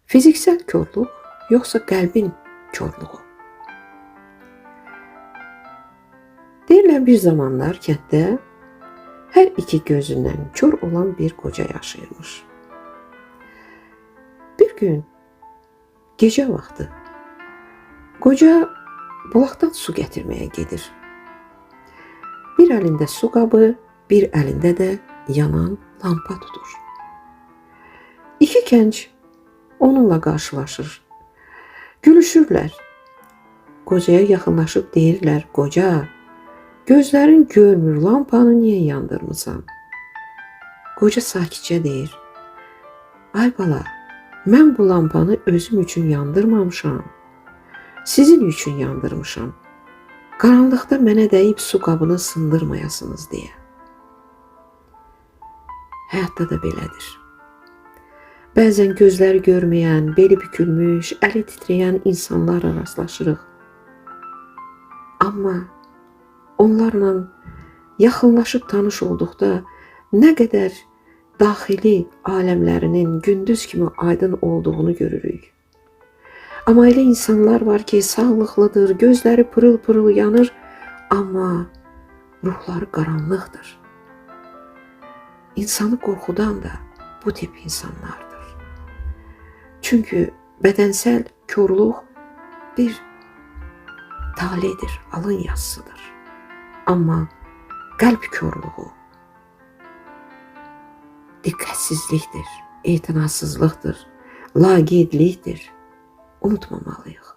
Fiziksel körlük yoksa qəlbin körlüğü? Deyirlər bir zamanlar kənddə hər iki gözündən kör olan bir qoca yaşayırmış. Bir gün gecə vaxtı qoca bulaqdan su gətirməyə gedir. Bir əlində su qabı, bir əlində də yanan lampa tutur. İki gənc onunla qarşılaşır. Gülüşürlər. Qocaya yaxınlaşıb deyirlər: "Qoca, gözlərin görmür, lampanı niyə yandırmısan?" Qoca sakitcə deyir: "Ay bala, mən bu lampanı özüm üçün yandırmamışam. Sizin üçün yandırmışam. Qaranlıqda mənə dəyib su qabını sındırmayasınız deyə." Həyatda da belədir. Bəzən gözləri görməyən, beli bükülmüş, əli titrəyən insanlarla rastlaşırıq. Amma onlarla yaxınlaşıb tanış olduqda nə qədər daxili aləmlərinin gündüz kimi aydın olduğunu görürük. Amma elə insanlar var ki, sağlıqlıdır, gözləri pırıl pırıl yanır, amma ruhları qaranlıqdır. İnsanı qorxudan da bu tip insanlardır. Çünkü bədənsəl körlük bir taledir, alın yazısıdır. Amma qəlb körlüğü diqqətsizlikdir, etinasızlıqdır, laqeydlikdir. Unutmamalıyıq.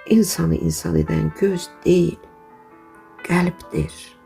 İnsanı insan edən göz deyil, qəlbdir.